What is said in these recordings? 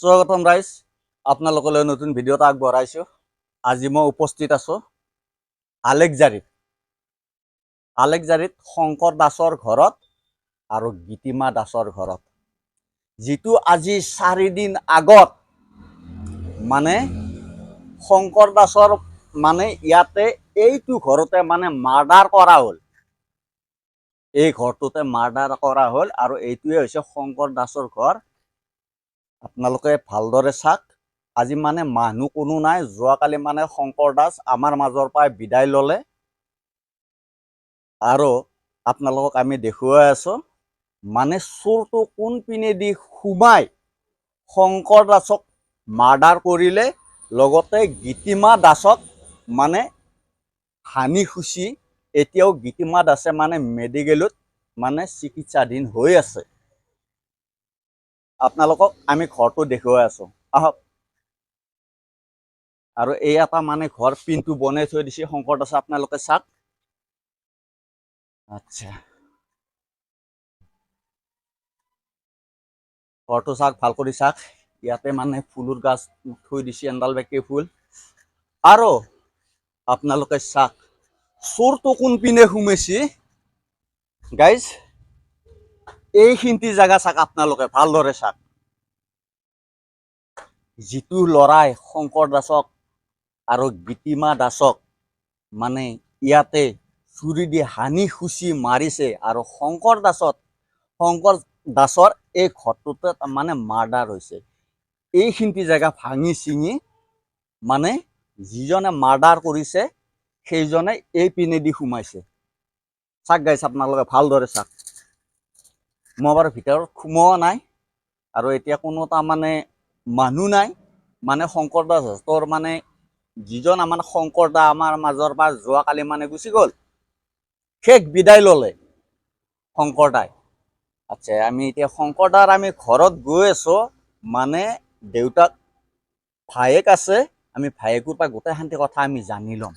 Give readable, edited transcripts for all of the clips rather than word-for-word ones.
স্বাগতম ৰাইজ, আপোনালোকলৈ নতুন ভিডিঅ' এটা আগবঢ়াইছোঁ। আজি মই উপস্থিত আছোঁ আলেকজাৰীত শংকৰ দাসৰ ঘৰত আৰু গীতিমা দাসৰ ঘৰত, যিটো আজি 4 দিন আগত মানে শংকৰ দাসৰ ইয়াতে এইটো ঘৰতে মাৰ্ডাৰ কৰা হ'ল। এই ঘৰটোতে মাৰ্ডাৰ কৰা হ'ল আৰু এইটোৱে হৈছে শংকৰ দাসৰ ঘৰ। আপোনালোকে ভালদৰে চাওক। আজি মানুহ কোনো নাই। যোৱাকালি শংকৰ দাস আমাৰ মাজৰ পৰা বিদায় ল'লে আৰু আপোনালোকক আমি দেখুৱাই আছোঁ চোৰটো কোন পিনেদি সোমাই শংকৰ দাসক মাৰ্ডাৰ কৰিলে, লগতে গীতিমা দাসক হানি খুচি এতিয়াও গীতিমা দাসে মেডিকেলত চিকিৎসাধীন হৈ আছে। আপোনালোকক আমি ঘৰটো দেখুৱাই আছোঁ, আহক। আৰু এই এটা ঘৰ পিনটো বনাই থৈ দিছে শংকৰ দাসে, আপোনালোকে চাওক। আচ্ছা, ঘৰটো চাওক, ভাল কৰি চাওক। ইয়াতে ফুলৰ গাছ থৈ দিছে, এণ্ডাল বেকি ফুল। আৰু আপোনালোকে চাওক চোৰটো কোন পিনে সোমাইছে গাইজ। এইখিনিতে জাগা চাওক, আপোনালোকে ভালদৰে চাওক। যিটো ল'ৰাই শংকৰ দাসক আৰু গীতিমা দাসক ইয়াতে চুৰি দি হানি খুচি মাৰিছে, আৰু শংকৰ দাসৰ এই ঘৰটোতে মাৰ্ডাৰ হৈছে। এইখিনিতে জেগা ভাঙি চিঙি যিজনে মাৰ্ডাৰ কৰিছে সেইজনে এই পিনেদি সোমাইছে। চাওক গাইছ, আপোনালোকে ভালদৰে চাওক। মই বাৰু ভিতৰত সোমোৱা নাই আৰু এতিয়া কোনো মানুহ নাই। শংকৰ দাসৰ যিজন শংকৰ দা আমাৰ মাজৰ পৰা যোৱাকালি গুচি গ'ল, শেষ বিদায় ল'লে শংকৰ দাই। আচ্ছা, আমি এতিয়া শংকৰ দাৰ ঘৰত গৈ আছোঁ। দেউতাক ভায়েক আছে, আমি ভায়েকৰ পৰা গোটেইখানি কথা আমি জানি ল'ম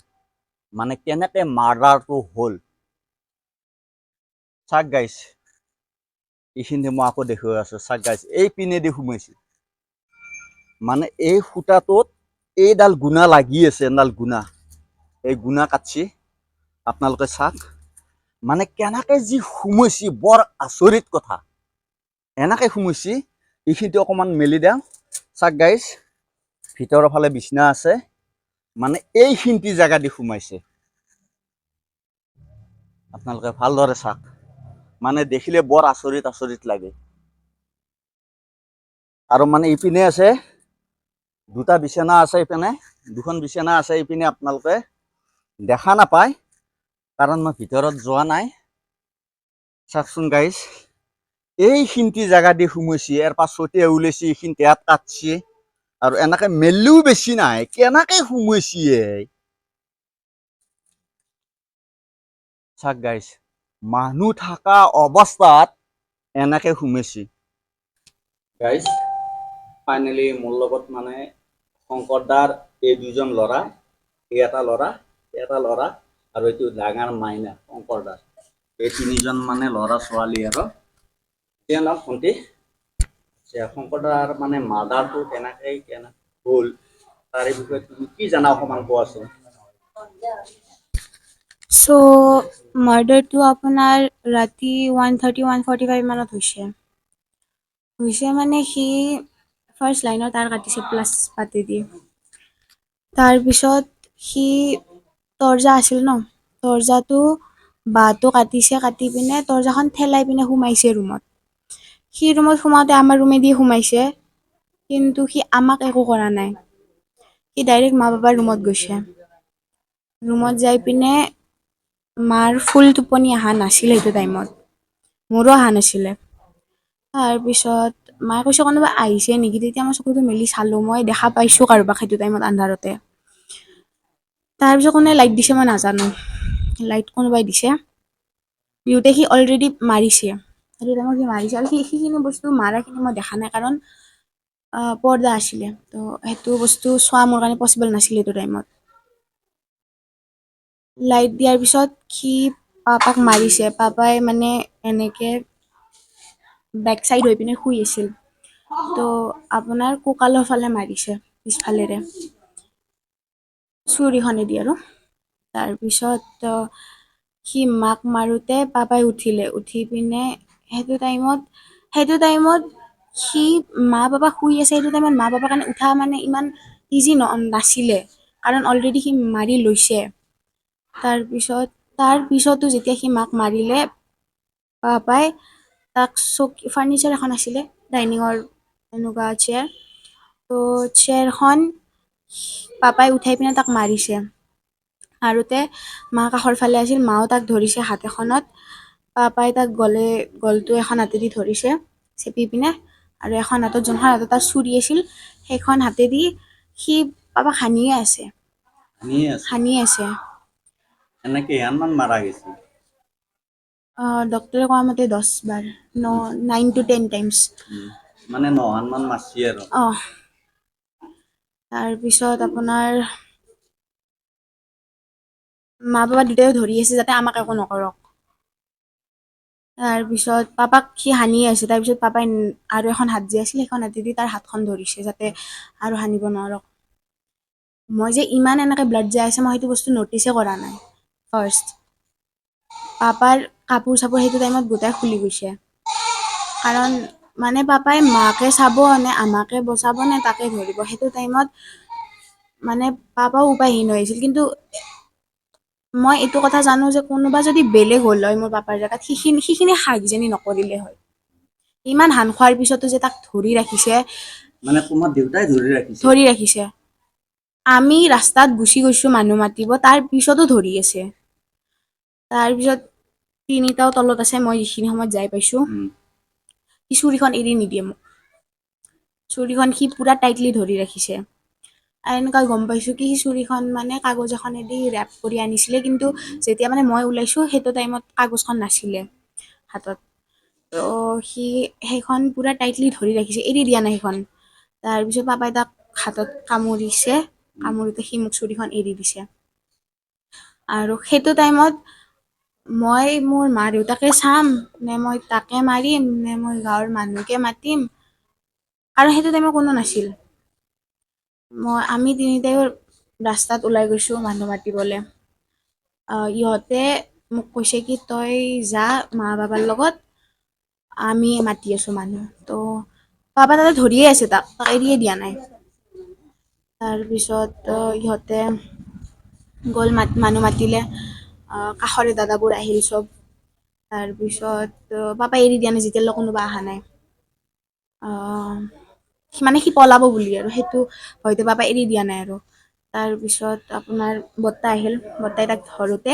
কেনেকে মাৰ্ডাৰটো হ'ল। চাওক গাইছ, এইখিনি মই আকৌ দেখুৱাই আছোঁ। চাওক গাইছ, এই পিনেদি সোমাইছে। এই সূতাটোত এইডাল গুণা লাগি আছে, এডাল গুণা, এই গুণা কাটছি। আপোনালোকে চাওক কেনেকে যি সোমাইছে, বৰ আচৰিত কথা। এনেকে সোমাইছে। এইখিনিতে অকণমান মেলি দিওঁ। চাওক গাইছ, ভিতৰৰ ফালে বিচনা আছে, এইখিনিতে জেগা দি সোমাইছে। আপোনালোকে ভালদৰে চাওক, দেখিলে বৰ আচৰিত আচৰিত লাগে। আৰু ইপিনে আছে দুটা বিচনা আছে, ইপিনে দুখন বিচনা আছে। ইপিনে আপোনালোকে দেখা নাপায় কাৰণ মই ভিতৰত যোৱা নাই। চাওকচোন গাইছ, এইখিনিতে জেগা দি সোমাইছে, ইয়াৰ পাছতে ওলাইছে, এইখিনিতে ইয়াত কাটছে আৰু এনেকে মেলিও বেছি নাই। কেনেকে সোমাইছে চাওক গাইছ, মানুহ থকা অৱস্থাত এনেকে সোমাইছে। গাইজ, ফাইনেলি মোৰ লগত শংকৰ দাৰ এই দুজন ল'ৰা, এটা ল'ৰা আৰু এইটো ডাঙৰ মাইনা শংকৰ দাস, এই তিনিজন ল'ৰা ছোৱালী। আৰু এতিয়া নাম ভণ্টি। শংকৰ দাৰ মাৰ্ডাৰটো কেনেকে হ'ল, তাৰে বিষয়ে তুমি কি জানা অকণমান কোৱাচোন। চ' মাৰ্ডাৰটো আপোনাৰ ৰাতি 1:30-1:45 মানত হৈছে। সি ফাৰ্ষ্ট লাইনত তাৰ কাটিছে প্লাছ পাতি দি। তাৰপিছত সি তৰ্জা আছিল ন, তৰ্জাটো বাঁহটো কাটিছে, কাটি পিনে তৰ্জাখন ঠেলাই পিনে সোমাইছে ৰুমত। সি ৰুমত সোমাওঁতে আমাৰ ৰুমেদি সোমাইছে, কিন্তু সি আমাক একো কৰা নাই। সি ডাইৰেক্ট মা পাপাৰ ৰুমত গৈছে। ৰুমত যাই পিনে মাৰ ফুল টোপনি অহা নাছিলে সেইটো টাইমত, মোৰো অহা নাছিলে। তাৰপিছত মায়ে কৈছে কোনোবা আহিছে নেকি, তেতিয়া মই চকুটো মেলি চালোঁ, মই দেখা পাইছোঁ কাৰোবাক সেইটো টাইমত আন্ধাৰতে। তাৰপিছত কোনে লাইট দিছে মই নাজানো, লাইট কোনোবাই দিছে। দিওঁতে সি অলৰেডি মাৰিছে, সেইটো টাইমত সি মাৰিছে। আৰু সেইখিনি বস্তু মাৰাখিনি মই দেখা নাই কাৰণ পৰ্দা আছিলে, তো সেইটো বস্তু চোৱা মোৰ কাৰণে পচিবল নাছিলে সেইটো টাইমত। লাইট দিয়াৰ পিছত সি পাপাক মাৰিছে। পাপাই এনেকে বেক চাইড হৈ পিনে শুই আছিল। তো আপোনাৰ কঁকালৰ ফালে মাৰিছে পিছফালেৰে চুৰিখনেদি আৰু। তাৰপিছত সি মাক মাৰোঁতে পাপাই উঠি পিনে সেইটো টাইমত সি মা পাপা শুই আছে, সেইটো টাইমত মা পাপাৰ কাৰণে উঠা মানে ইমান ইজি নাছিলে, কাৰণ অলৰেডি সি মাৰি লৈছে। তাৰ পিছতো যেতিয়া সি মাক মাৰিলে, পাপাই তাক ফাৰ্ণিচাৰ এখন আছিলে ডাইনিঙৰ এনেকুৱা চেয়াৰ, তো চেয়াৰখন পাপাই উঠাই পিনে তাক মাৰিছে। মাৰোঁতে মা কাষৰ ফালে আছিল, মাও তাক ধৰিছে হাত এখনত, পাপাই তাক গলটো এখন হাতেদি ধৰিছে চেপি পিনে, আৰু এখন হাতত যোনখন হাতত তাৰ চুৰি আছিল সেইখন হাতেদি সি পাপাক হানিয়ে আছে। এনেকে কিমান মাৰা গৈছে? ডক্টৰে কোৱা মতে 10 বাৰ, 9 to 10 টাইমছ। মানে 9 মান মাৰছি আৰু। তাৰপিছত আপোনাৰ মা পাপা দুটাইও ধৰি আছে যাতে আমাক একো নকৰক। তাৰপিছত পাপাক সি হানিয়ে আছে, তাৰপিছত পাপাই আৰু এখন হাত যে আছিল সেইখন হাতেদি তাৰ হাতখন ধৰিছে যাতে আৰু হানিব নোৱাৰক। মই যে ইমান এনেকে ব্লাড যাই আছে মই সেইটো বস্তু নটিচে কৰা নাই ফাৰ্ষ্ট। পাপাৰ কাপোৰ চাপোৰ সেইটো টাইমত গোটাই খুলি গৈছে, কাৰণ মানে পাপাই মাকে চাব নে আমাকে বচাব নে তাকে ধৰিব, সেইটো টাইমত মানে পাপাও উপায়হীন হৈ আছিল। কিন্তু মই এইটো কথা জানো যে কোনোবা যদি বেলেগ হ'ল হয় মোৰ পাপাৰ জেগাত, সিখিনি হাক কিজানি নকৰিলে হয়। ইমান হান খোৱাৰ পিছতো যে তাক ধৰি ৰাখিছে। মানে তোমাৰ দেউতাই ৰাখিছে? ধৰি ৰাখিছে। আমি ৰাস্তাত গুচি গৈছো মানুহ মাতিব, তাৰ পিছতো ধৰি আছে। তাৰপিছত তিনিটাও তলত আছে, মই যিখিনি সময়ত যাই পাইছো। সি চুৰিখন এৰি নিদিয়ে মোক, চুৰিখন সি পুৰা টাইটলি ধৰি ৰাখিছে। আৰু এনেকুৱা গম পাইছো কি সি চুৰিখন মানে কাগজ এখনেদি ৰেপ কৰি আনিছিলে, কিন্তু যেতিয়া মানে মই ওলাইছো সেইটো টাইমত কাগজখন নাছিলে হাতত। তো সি সেইখন পুৰা টাইটলি ধৰি ৰাখিছে, এৰি দিয়া নাই সেইখন। তাৰপিছত পাপাই তাক হাতত কামুৰিছে, কামুৰোতে সি মোক চুৰিখন এৰি দিছে। আৰু সেইটো টাইমত মই মোৰ মা দেউতাকে চাম নে মই তাকে মাৰিম নে মই গাঁৱৰ মানুহকে মাতিম, আৰু সেইটো টাইমত কোনো নাছিল। আমি তিনিটাইও ৰাস্তাত ওলাই গৈছো মানুহ মাতিবলে। ইহঁতে মোক কৈছে কি তই যা মা বাবাৰ লগত, আমি মাতি আছো মানুহ। তো পাপা তাতে ধৰিয়ে আছে, তাক এৰিয়ে দিয়া নাই। তাৰপিছত ইহঁতে গ'ল, মানুহ মাতিলে, কাষৰে দাদাবোৰ আহিল চব। তাৰপিছত পাপাই এৰি দিয়া নাই যেতিয়ালৈ কোনোবা অহা নাই। মানে সি পলাব বুলি, আৰু সেইটো হয়তো পাপাই এৰি দিয়া নাই আৰু। তাৰপিছত আপোনাৰ বৰ্তা আহিল, বৰ্তাই তাক ধৰোতে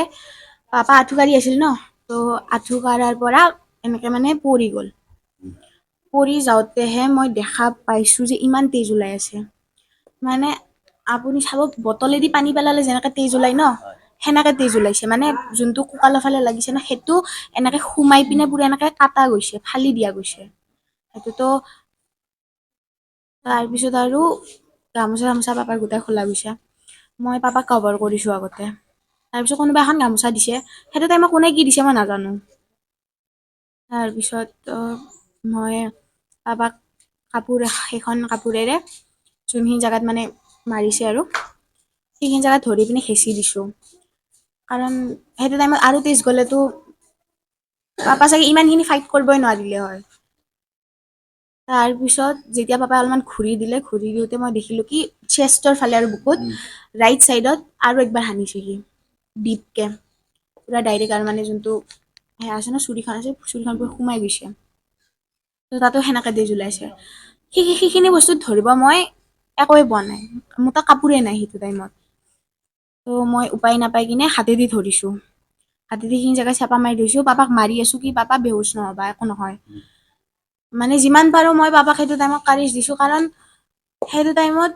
পাপা আঁঠু কাঢ়ি আছিল ন, তো আঁঠু কাঢ়াৰ পৰা এনেকে মানে পৰি গ'ল। পৰি যাওঁতেহে মই দেখা পাইছো যে ইমান তেজ ওলাই আছে। মানে আপুনি চাব বটলেদি পানী পেলালে যেনেকে তেজ ওলাই ন, সেনেকে তেজ ওলাইছে। মানে যোনটো কঁকালৰ ফালে লাগিছে ন, সেইটো এনেকে সোমাই পিনে পুৰা এনেকে কাটা গৈছে, ফালি দিয়া গৈছে সেইটোতো। তাৰপিছত আৰু গামোচা চামোচা পাপাৰ গোটাই খোলা গৈছে। মই পাপাক কভাৰ কৰিছো আগতে, তাৰপিছত কোনোবা এখন গামোচা দিছে, সেইটো টাইমত কোনে কি দিছে মই নাজানো। তাৰপিছত মই পাপাক সেইখন কাপোৰেৰে যোনখিনি জেগাত মানে মাৰিছে আৰু সেইখিনি জেগাত ধৰি পিনে হেঁচি দিছোঁ। কাৰণ সেইটো টাইমত আৰু তেজ গ'লেতো পাপা চাগে ইমানখিনি ফাইট কৰিবই নোৱাৰিলে হয়। তাৰপিছত যেতিয়া পাপাই অলপমান ঘূৰি দিলে, ঘূৰি দিওঁতে মই দেখিলোঁ কি চেষ্টৰ ফালে আৰু বুকুত ৰাইট চাইডত আৰু একবাৰ হানিছে সি ডিপকে, পুৰা ডাইৰেক্ট। আৰু মানে যোনটো সেয়া আছে ন, চুৰিখন আছে, চুৰিখন পুৰা সোমাই গৈছে। তো তাতো সেনেকে তেজ ওলাইছে। সেইখিনি বস্তুত ধৰিব মই একোৱে পোৱা নাই, মোৰ তাত কাপোৰে নাই সেইটো টাইমত। তো মই উপায় নাপাই কিনে হাতেদি ধৰিছোঁ, হাতেদি সেইখিনি জেগা চেপা মাৰি ধৰিছোঁ। পাপাক মাৰি আছোঁ কি পাপা বেহুচ নহ'বা, একো নহয়। মানে যিমান পাৰোঁ মই পাপাক সেইটো টাইমত কাৰেজ দিছোঁ, কাৰণ সেইটো টাইমত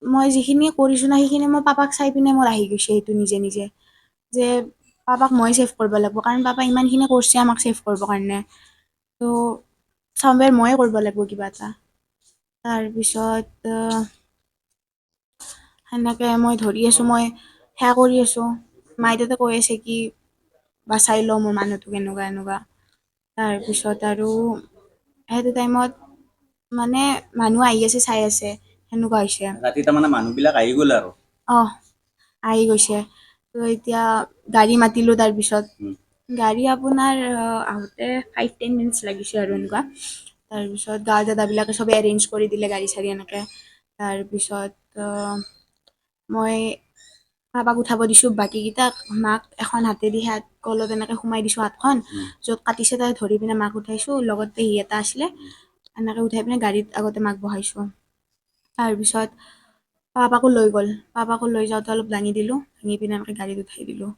মই যিখিনি কৰিছোঁ ন, সেইখিনি মই পাপাক চাই পিনে মোৰ আহি গৈছে সেইটো নিজে নিজে, যে পাপাক মই ছেভ কৰিব লাগিব। কাৰণ পাপাই ইমানখিনি কৰিছে আমাক ছেভ কৰিবৰ কাৰণে, তো চামৱেৰ ময়ে কৰিব লাগিব কিবা এটা। তাৰপিছত সেনেকে মই ধৰি আছোঁ, মই সেয়া কৰি আছোঁ। মাই তাতে কৈ আছে কি বাচাই ল মোৰ মানুহটোক, এনেকুৱা এনেকুৱা। তাৰপিছত আৰু সেইটো টাইমত মানে মানুহ আহি আছে চাই আছে সেনেকুৱা হৈছে। ৰাতি তাৰমানে মানুহবিলাক আহি গ'ল আৰু অঁ আহি গৈছে। তো এতিয়া গাড়ী মাতিলোঁ তাৰপিছত গাড়ী আপোনাৰ আহোঁতে 5-10 মিনিটছ লাগিছে আৰু এনেকুৱা। তাৰপিছত গাঁৱৰ দাদাবিলাকে চবে এৰেঞ্জ কৰি দিলে গাড়ী চাড়ী এনেকৈ। তাৰপিছত মই কাৰোবাক উঠাব দিছোঁ, বাকীকেইটাক মাক এখন হাতেদি হাত গলত এনেকৈ সোমাই দিছোঁ হাতখন, য'ত কাটিছে তাই ধৰি পিনে মাক উঠাইছোঁ, লগত পেহী এটা আছিলে এনেকৈ উঠাই পিনে গাড়ীত আগতে মাক বহাইছোঁ। তাৰপিছত পাপাকো লৈ গ'ল, পাপাকো লৈ যাওঁতে অলপ দাঙি দিলোঁ, দাঙি পিনে এনেকৈ গাড়ীত উঠাই দিলোঁ।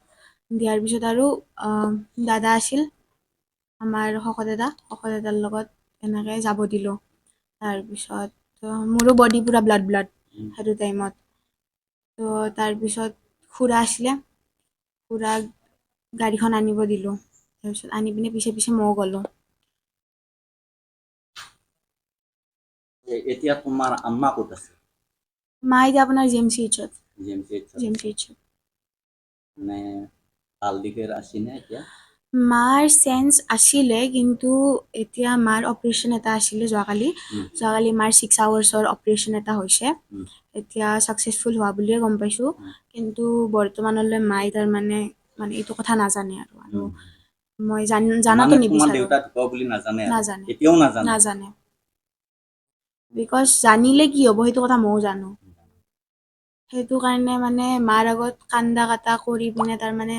দিয়াৰ পিছত আৰু দাদা আছিল আমাৰ শকত দাদাৰ লগত এনেকৈ যাব দিলোঁ। তাৰপিছত মোৰো বডি পূৰা ব্লাড সেইটো টাইমত। তো তাৰপিছত খুৰা আছিলে, খুৰাক গাড়ীখন আনিব দিলোঁ। তাৰপিছত আনি পিনে পিছে পিছে ময়ো গ'লোঁ। এতিয়া তোমাৰ আম্মা ক'ত আছে? মা এতিয়া আপোনাৰ GMCHত। মানে ভাল দিশে আছেনে এতিয়া? মাৰ চেঞ্চ আছিলে, কিন্তু এতিয়া মাৰ অপাৰেশ্যন এটা আছিলে যোৱাকালি মাৰ 6 আৱাৰ্ছৰ অপাৰেশ্যন এটা হৈছে। এতিয়া ছাকচেছফুল হোৱা বুলিয়ে গম পাইছোঁ, কিন্তু বৰ্তমানলৈ মাই তাৰমানে এইটো কথা নাজানে আৰু মই জানাতো মানে তোমাৰ নিবিচাৰোঁ। দেউতা ঢুকাও বুলি নাজানে আৰু নাজানে এতিয়াও নাজানে। নাজানে বিকজ জানিলে কি হ'ব সেইটো কথা ময়ো জানো। সেইটো কাৰণে মানে মাৰ আগত কান্দা কাটা কৰি পিনে তাৰমানে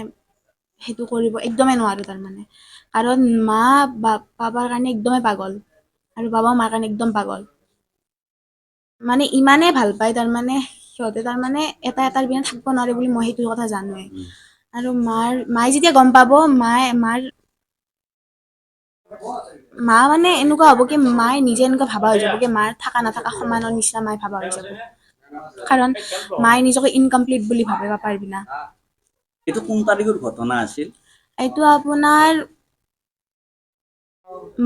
সেইটো কৰিব একদমেই নোৱাৰোঁ তাৰমানে। কাৰণ মা পাপাৰ কাৰণে একদমেই পাগল আৰু বাবাও মাৰ কাৰণে একদম পাগল। মানে ইমানেই ভাল পায় তাৰমানে সিহঁতে তাৰমানে এটাৰ বিনা থাকিব নোৱাৰে বুলি মই সেইটো কথা জানোৱেই। আৰু মায়ে যেতিয়া গম পাব মা মানে এনেকুৱা হ'ব কি মায়ে নিজে এনেকুৱা ভাবা হৈ যাব কি মাৰ থাকা নাথাকা সমানৰ নিচিনা মায়ে ভাবা হৈ যাব। কাৰণ মায়ে নিজকে ইনকমপ্লিট বুলি ভাবে পাপাৰ বিনা। এইটো কোন তাৰিখৰ ঘটনা আছিল? এইটো আপোনাৰ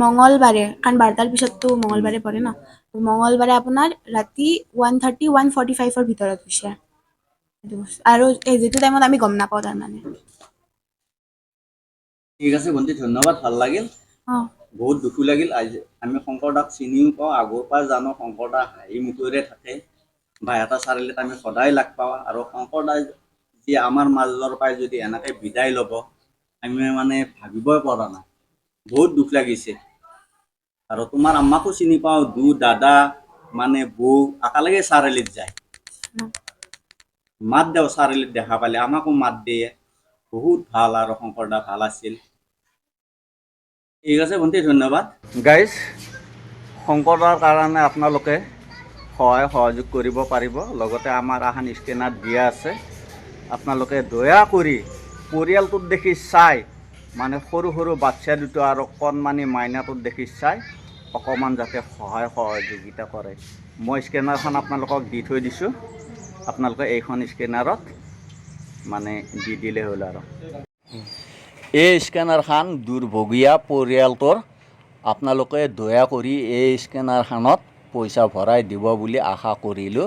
মঙলবাৰে, কাৰণ 12টাৰ পিছততো মঙলবাৰে পৰে ন। মঙলবাৰে আপোনাৰ ৰাতি 1:30-1:45ৰ ভিতৰত হৈছে। আৰু যিটো টাইমত আমি গম নাপাওঁ তাৰমানে। ঠিক আছে ভণ্টি, ধন্যবাদ, ভাল লাগিল। অঁ বহুত দুখো লাগিল। আজি আমি শংকৰ দাক চিনিও পাওঁ, আগৰ পৰা জানো শংকৰ দা হাঁহি মুখেৰে থাকে। বাইহাটা চাৰিআলিত আমি সদায় লগ পাওঁ, আৰু শংকৰ দাই যি আমাৰ মাজৰ পৰাই যদি এনেকৈ বিদায় ল'ব, আমি মানে ভাবিবই পৰা নাই। বহুত দুখ লাগিছে। আৰু তোমাৰ আম্মাকো চিনি পাওঁ, দাদা মানে বৌ একেলগে চাৰিআলিত যায়। মাত দেওঁ চাৰিআলিত দেখা পালে, আমাকো মাত দিয়ে। বহুত ভাল, আৰু শংকৰ দা ভাল আছিল। ঠিক আছে ভণ্টি, ধন্যবাদ। গাইজ, শংকৰ দাৰ কাৰণে আপোনালোকে সহায় সহযোগ কৰিব পাৰিব। লগতে আমাৰ এখন স্কেনাৰ দিয়া আছে, আপোনালোকে দয়া কৰি পৰিয়ালটোত দেখি চাই, মানে সৰু সৰু বাচ্ছা দুটা আৰু কণমানি মাইনাটোত দেখি চাই অকণমান যাতে সহায় সহযোগিতা কৰে। মই স্কেনাৰখন আপোনালোকক দি থৈ দিছোঁ, আপোনালোকে এইখন স্কেনাৰত মানে দি দিলেই হ'ল। আৰু এই স্কেনাৰখন দুৰ্ভগীয়া পৰিয়ালটোৰ, আপোনালোকে দয়া কৰি এই স্কেনাৰখনত পইচা ভৰাই দিব বুলি আশা কৰিলোঁ।